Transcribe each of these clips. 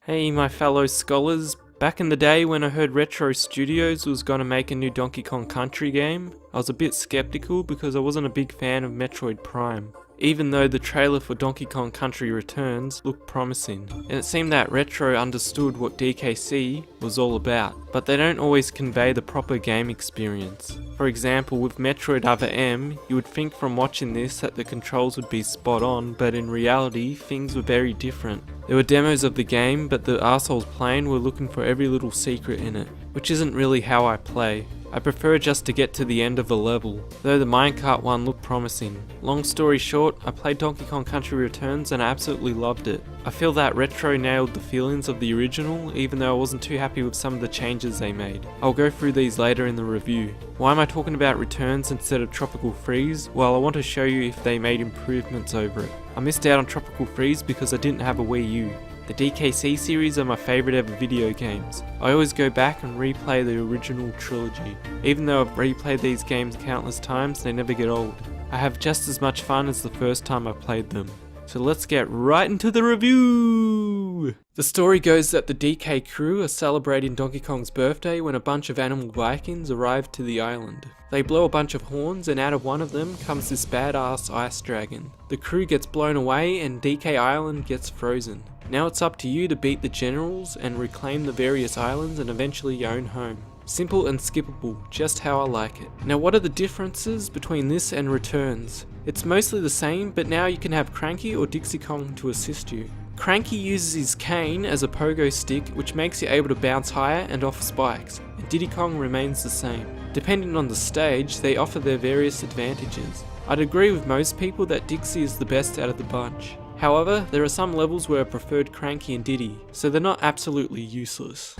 Hey my fellow scholars, back in the day when I heard Retro Studios was gonna make a new Donkey Kong Country game, I was a bit skeptical because I wasn't a big fan of Metroid Prime, even though the trailer for Donkey Kong Country Returns looked promising, and it seemed that Retro understood what DKC was all about, but they don't always convey the proper game experience. For example, with Metroid Other M, you would think from watching this that the controls would be spot on, but in reality, things were very different. There were demos of the game, but the arseholes playing were looking for every little secret in it, which isn't really how I play. I prefer just to get to the end of a level, though the minecart one looked promising. Long story short, I played Donkey Kong Country Returns and I absolutely loved it. I feel that Retro nailed the feelings of the original, even though I wasn't too happy with some of the changes they made. I'll go through these later in the review. Why am I talking about Returns instead of Tropical Freeze? Well, I want to show you if they made improvements over it. I missed out on Tropical Freeze because I didn't have a Wii U. The DKC series are my favourite ever video games. I always go back and replay the original trilogy. Even though I've replayed these games countless times, they never get old. I have just as much fun as the first time I played them. So let's get right into the review! The story goes that the DK crew are celebrating Donkey Kong's birthday when a bunch of animal Vikings arrive to the island. They blow a bunch of horns and out of one of them comes this badass ice dragon. The crew gets blown away and DK Island gets frozen. Now it's up to you to beat the generals and reclaim the various islands and eventually your own home. Simple and skippable, just how I like it. Now what are the differences between this and Returns? It's mostly the same, but now you can have Cranky or Dixie Kong to assist you. Cranky uses his cane as a pogo stick, which makes you able to bounce higher and off spikes, and Diddy Kong remains the same. Depending on the stage, they offer their various advantages. I'd agree with most people that Dixie is the best out of the bunch. However, there are some levels where I preferred Cranky and Diddy, so they're not absolutely useless.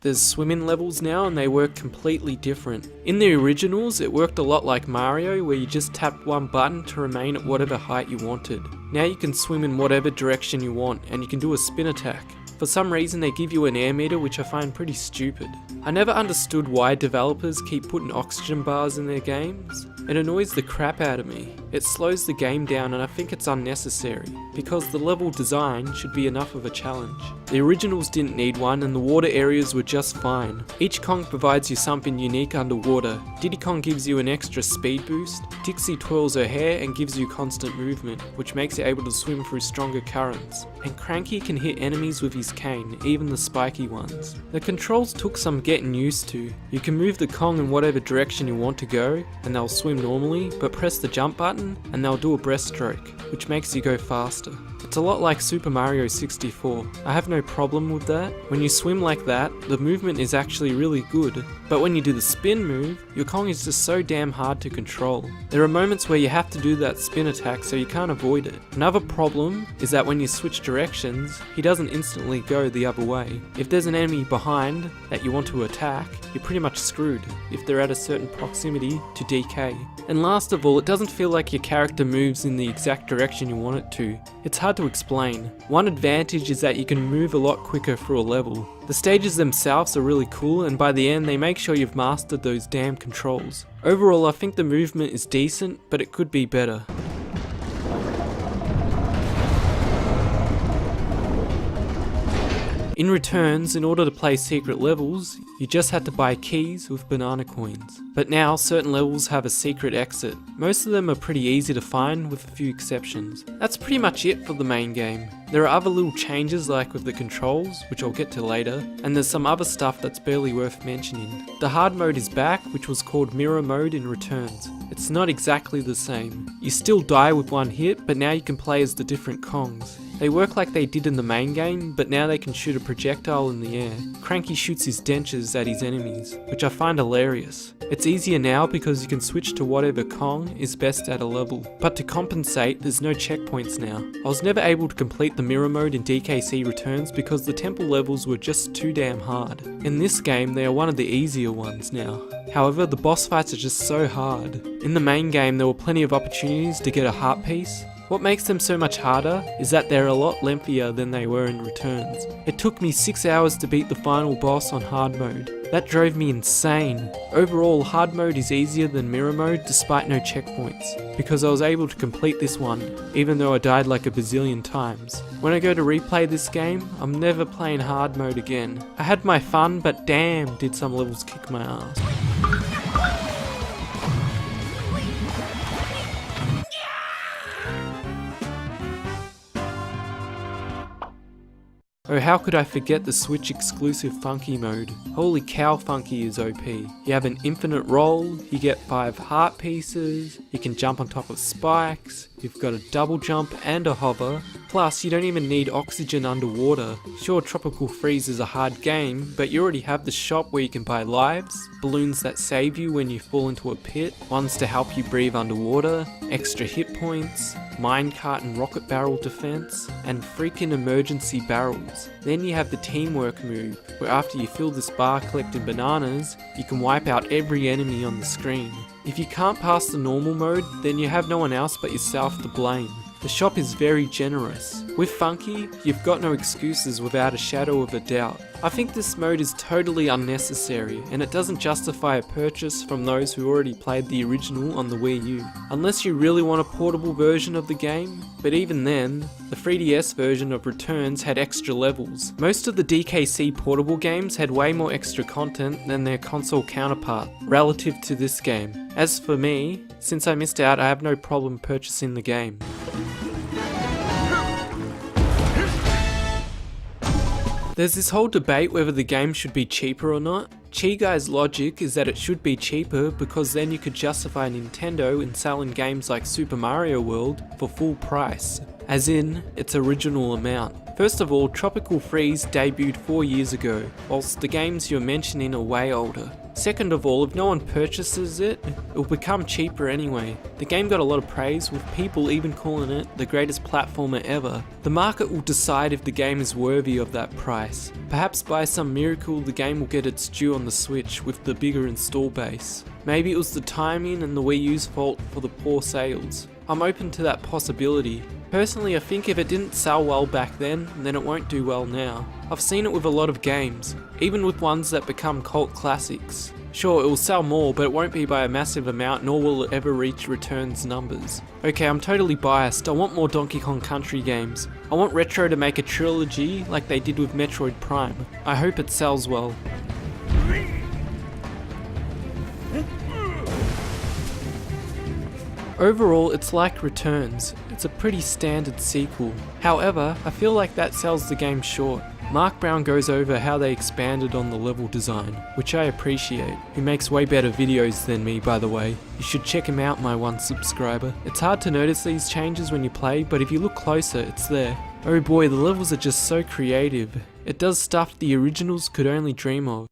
There's swimming levels now and they work completely different. In the originals, it worked a lot like Mario where you just tapped one button to remain at whatever height you wanted. Now you can swim in whatever direction you want and you can do a spin attack. For some reason they give you an air meter, which I find pretty stupid. I never understood why developers keep putting oxygen bars in their games. It annoys the crap out of me. It slows the game down and I think it's unnecessary, because the level design should be enough of a challenge. The originals didn't need one and the water areas were just fine. Each Kong provides you something unique underwater. Diddy Kong gives you an extra speed boost, Dixie twirls her hair and gives you constant movement, which makes you able to swim through stronger currents. And Cranky can hit enemies with his cane, even the spiky ones. The controls took some getting used to. You can move the Kong in whatever direction you want to go, and they'll swim normally, but press the jump button and they'll do a breaststroke, which makes you go faster. It's a lot like Super Mario 64. I have no problem with that. When you swim like that, the movement is actually really good, but when you do the spin move, your Kong is just so damn hard to control. There are moments where you have to do that spin attack so you can't avoid it. Another problem is that when you switch directions, he doesn't instantly go the other way. If there's an enemy behind that you want to attack, you're pretty much screwed if they're at a certain proximity to DK. And last of all, it doesn't feel like your character moves in the exact direction you want it to. It's hard to explain. One advantage is that you can move a lot quicker through a level. The stages themselves are really cool, and by the end they make sure you've mastered those damn controls. Overall, I think the movement is decent, but it could be better. In Returns, in order to play secret levels, you just had to buy keys with banana coins. But now, certain levels have a secret exit. Most of them are pretty easy to find with a few exceptions. That's pretty much it for the main game. There are other little changes like with the controls, which I'll get to later, and there's some other stuff that's barely worth mentioning. The hard mode is back, which was called mirror mode in Returns. It's not exactly the same. You still die with one hit, but now you can play as the different Kongs. They work like they did in the main game, but now they can shoot a projectile in the air. Cranky shoots his dentures at his enemies, which I find hilarious. It's easier now because you can switch to whatever Kong is best at a level. But to compensate, there's no checkpoints now. I was never able to complete the mirror mode in DKC Returns because the temple levels were just too damn hard. In this game, they are one of the easier ones now. However, the boss fights are just so hard. In the main game, there were plenty of opportunities to get a heart piece. What makes them so much harder is that they're a lot lengthier than they were in Returns. It took me 6 hours to beat the final boss on hard mode. That drove me insane. Overall, hard mode is easier than mirror mode despite no checkpoints, because I was able to complete this one, even though I died like a bazillion times. When I go to replay this game, I'm never playing hard mode again. I had my fun, but damn did some levels kick my ass. Oh, how could I forget the Switch exclusive Funky mode? Holy cow, Funky is OP. You have an infinite roll, you get 5 heart pieces, you can jump on top of spikes, you've got a double jump and a hover, plus you don't even need oxygen underwater. Sure, Tropical Freeze is a hard game, but you already have the shop where you can buy lives, balloons that save you when you fall into a pit, ones to help you breathe underwater, extra hit points, minecart and rocket barrel defense, and freaking emergency barrels. Then you have the teamwork move, where after you fill this bar collecting bananas, you can wipe out every enemy on the screen. If you can't pass the normal mode, then you have no one else but yourself to blame. The shop is very generous. With Funky, you've got no excuses without a shadow of a doubt. I think this mode is totally unnecessary, and it doesn't justify a purchase from those who already played the original on the Wii U. Unless you really want a portable version of the game, but even then, the 3DS version of Returns had extra levels. Most of the DKC portable games had way more extra content than their console counterpart, relative to this game. As for me, since I missed out, I have no problem purchasing the game. There's this whole debate whether the game should be cheaper or not. Chigai's logic is that it should be cheaper because then you could justify Nintendo in selling games like Super Mario World for full price, as in its original amount. First of all, Tropical Freeze debuted 4 years ago, whilst the games you're mentioning are way older. Second of all, if no one purchases it, it will become cheaper anyway. The game got a lot of praise, with people even calling it the greatest platformer ever. The market will decide if the game is worthy of that price. Perhaps by some miracle the game will get its due on the Switch with the bigger install base. Maybe it was the timing and the Wii U's fault for the poor sales. I'm open to that possibility. Personally, I think if it didn't sell well back then it won't do well now. I've seen it with a lot of games, even with ones that become cult classics. Sure, it will sell more, but it won't be by a massive amount, nor will it ever reach Returns numbers. Okay, I'm totally biased. I want more Donkey Kong Country games. I want Retro to make a trilogy like they did with Metroid Prime. I hope it sells well. Overall, it's like Returns. It's a pretty standard sequel. However, I feel like that sells the game short. Mark Brown goes over how they expanded on the level design, which I appreciate. He makes way better videos than me, by the way. You should check him out, my one subscriber. It's hard to notice these changes when you play, but if you look closer, it's there. Oh boy, the levels are just so creative. It does stuff the originals could only dream of.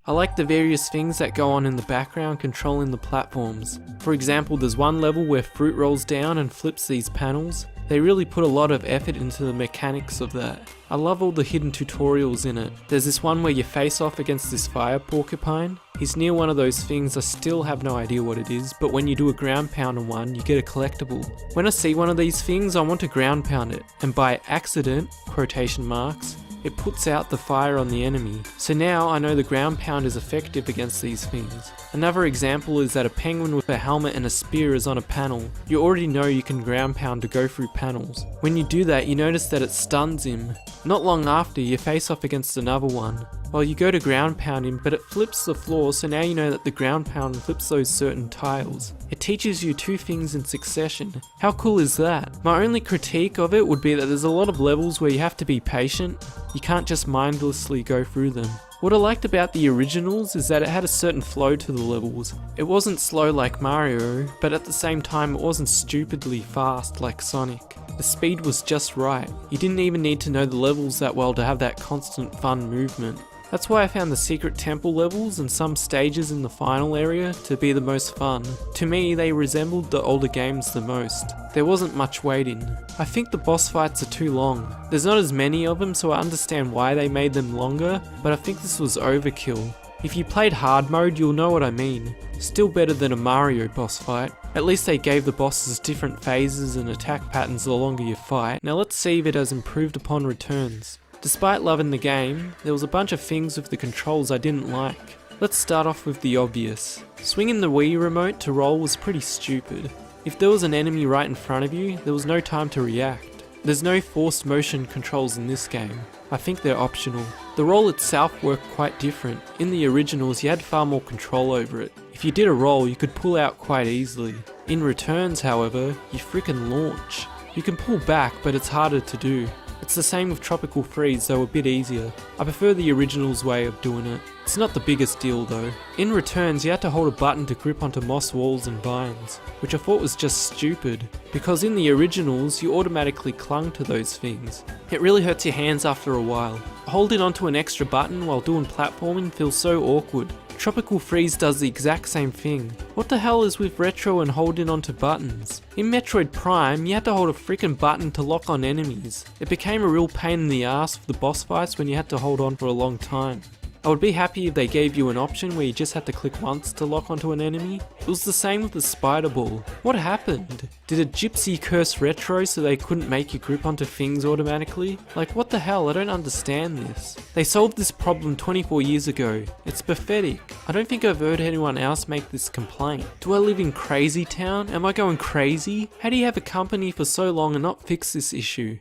I like the various things that go on in the background controlling the platforms. For example, there's one level where Fruit rolls down and flips these panels. They really put a lot of effort into the mechanics of that. I love all the hidden tutorials in it. There's this one where you face off against this fire porcupine. He's near one of those things, I still have no idea what it is, but when you do a ground pound on one, you get a collectible. When I see one of these things, I want to ground pound it, and by accident, quotation marks, it puts out the fire on the enemy. So now I know the ground pound is effective against these things. Another example is that a penguin with a helmet and a spear is on a panel. You already know you can ground pound to go through panels. When you do that, you notice that it stuns him. Not long after, you face off against another one. Well, you go to ground pound him, but it flips the floor, so now you know that the ground pound flips those certain tiles. It teaches you two things in succession. How cool is that? My only critique of it would be that there's a lot of levels where you have to be patient. You can't just mindlessly go through them. What I liked about the originals is that it had a certain flow to the levels. It wasn't slow like Mario, but at the same time it wasn't stupidly fast like Sonic. The speed was just right. You didn't even need to know the levels that well to have that constant fun movement. That's why I found the secret temple levels and some stages in the final area to be the most fun. To me, they resembled the older games the most. There wasn't much waiting. I think the boss fights are too long. There's not as many of them, so I understand why they made them longer, but I think this was overkill. If you played hard mode, you'll know what I mean. Still better than a Mario boss fight. At least they gave the bosses different phases and attack patterns the longer you fight. Now let's see if it has improved upon Returns. Despite loving the game, there was a bunch of things with the controls I didn't like. Let's start off with the obvious. Swinging the Wii remote to roll was pretty stupid. If there was an enemy right in front of you, there was no time to react. There's no forced motion controls in this game. I think they're optional. The roll itself worked quite different. In the originals, you had far more control over it. If you did a roll, you could pull out quite easily. In Returns, however, you frickin' launch. You can pull back, but it's harder to do. It's the same with Tropical Freeze, though a bit easier. I prefer the original's way of doing it. It's not the biggest deal though. In Returns, you had to hold a button to grip onto moss walls and vines, which I thought was just stupid, because in the originals, you automatically clung to those things. It really hurts your hands after a while. Holding onto an extra button while doing platforming feels so awkward. Tropical Freeze does the exact same thing. What the hell is with Retro and holding onto buttons? In Metroid Prime, you had to hold a freaking button to lock on enemies. It became a real pain in the ass for the boss fights when you had to hold on for a long time. I would be happy if they gave you an option where you just had to click once to lock onto an enemy. It was the same with the Spider Ball. What happened? Did a gypsy curse Retro so they couldn't make you grip onto things automatically? Like what the hell, I don't understand this. They solved this problem 24 years ago. It's pathetic. I don't think I've heard anyone else make this complaint. Do I live in Crazy Town? Am I going crazy? How do you have a company for so long and not fix this issue?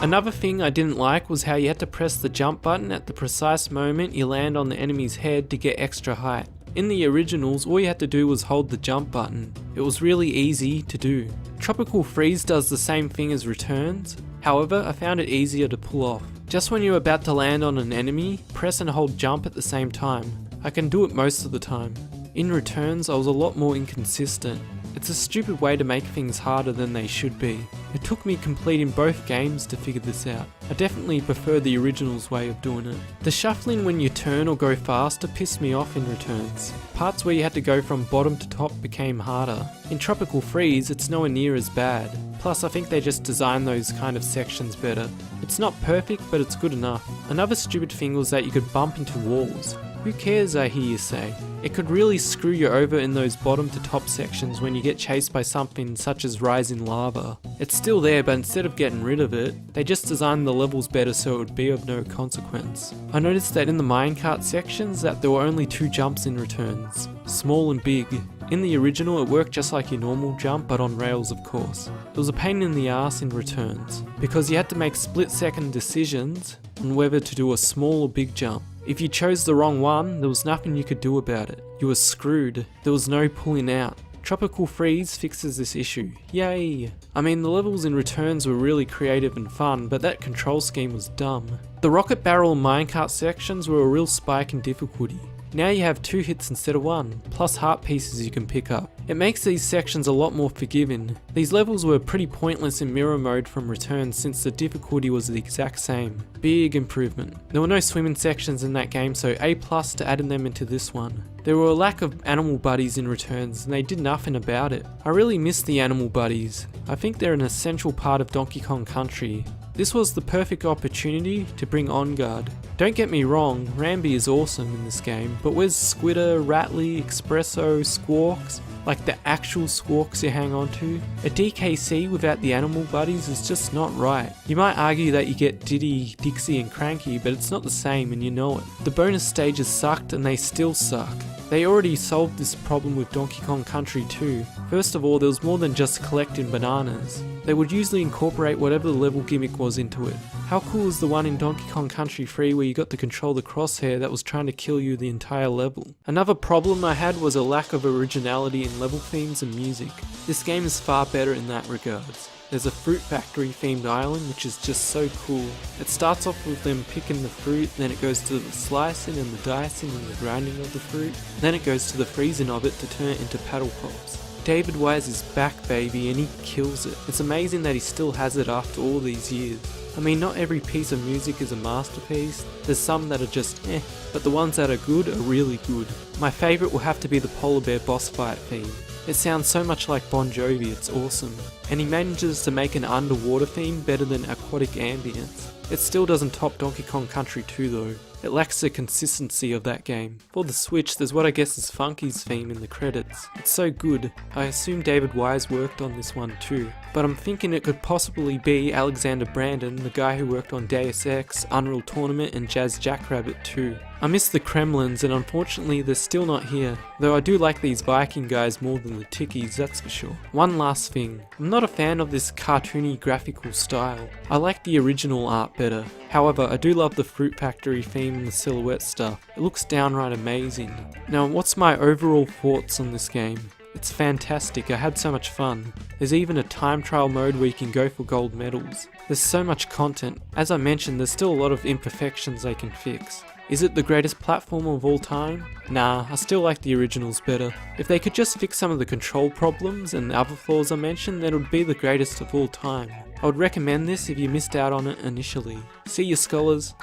Another thing I didn't like was how you had to press the jump button at the precise moment you land on the enemy's head to get extra height. In the originals, all you had to do was hold the jump button. It was really easy to do. Tropical Freeze does the same thing as Returns, however I found it easier to pull off. Just when you're about to land on an enemy, press and hold jump at the same time. I can do it most of the time. In Returns, I was a lot more inconsistent. It's a stupid way to make things harder than they should be. It took me completing both games to figure this out. I definitely prefer the original's way of doing it. The shuffling when you turn or go faster pissed me off in Returns. Parts where you had to go from bottom to top became harder. In Tropical Freeze, it's nowhere near as bad. Plus, I think they just designed those kind of sections better. It's not perfect, but it's good enough. Another stupid thing was that you could bump into walls. Who cares, I hear you say? It could really screw you over in those bottom to top sections when you get chased by something such as rising lava. It's still there, but instead of getting rid of it, they just designed the levels better so it would be of no consequence. I noticed that in the minecart sections that there were only 2 jumps in Returns, small and big. In the original it worked just like your normal jump, but on rails of course. It was a pain in the ass in Returns, because you had to make split-second decisions on whether to do a small or big jump. If you chose the wrong one, there was nothing you could do about it. You were screwed. There was no pulling out. Tropical Freeze fixes this issue. Yay! I mean, the levels in Returns were really creative and fun, but that control scheme was dumb. The rocket barrel and minecart sections were a real spike in difficulty. Now you have 2 hits instead of 1, plus heart pieces you can pick up. It makes these sections a lot more forgiving. These levels were pretty pointless in mirror mode from Returns since the difficulty was the exact same. Big improvement. There were no swimming sections in that game, so A+ to adding them into this one. There were a lack of animal buddies in Returns and they did nothing about it. I really miss the animal buddies. I think they're an essential part of Donkey Kong Country. This was the perfect opportunity to bring On Guard. Don't get me wrong, Rambi is awesome in this game, but where's Squitter, Rattly, Espresso, Squawks? Like the actual Squawks you hang on to? A DKC without the animal buddies is just not right. You might argue that you get Diddy, Dixie and Cranky, but it's not the same and you know it. The bonus stages sucked and they still suck. They already solved this problem with Donkey Kong Country 2. First of all, there was more than just collecting bananas. They would usually incorporate whatever the level gimmick was into it. How cool is the one in Donkey Kong Country 3 where you got to control the crosshair that was trying to kill you the entire level? Another problem I had was a lack of originality in level themes and music. This game is far better in that regards. There's a Fruit Factory themed island which is just so cool. It starts off with them picking the fruit, then it goes to the slicing and the dicing and the grinding of the fruit, then it goes to the freezing of it to turn it into paddle pops. David Wise is back, baby, and he kills it. It's amazing that he still has it after all these years. I mean, not every piece of music is a masterpiece, there's some that are just eh, but the ones that are good are really good. My favourite will have to be the Polar Bear boss fight theme. It sounds so much like Bon Jovi, it's awesome. And he manages to make an underwater theme better than aquatic ambience. It still doesn't top Donkey Kong Country 2 though. It lacks the consistency of that game. For the Switch, there's what I guess is Funky's theme in the credits. It's so good. I assume David Wise worked on this one too. But I'm thinking it could possibly be Alexander Brandon, the guy who worked on Deus Ex, Unreal Tournament and Jazz Jackrabbit too. I miss the Kremlins and unfortunately they're still not here, though I do like these Viking guys more than the Tickies, that's for sure. One last thing, I'm not a fan of this cartoony graphical style. I like the original art better. However, I do love the Fruit Factory theme and the silhouette stuff. It looks downright amazing. Now, what's my overall thoughts on this game? It's fantastic, I had so much fun. There's even a time trial mode where you can go for gold medals. There's so much content. As I mentioned, there's still a lot of imperfections they can fix. Is it the greatest platform of all time? Nah, I still like the originals better. If they could just fix some of the control problems and the other flaws I mentioned, then it would be the greatest of all time. I would recommend this if you missed out on it initially. See you, scholars.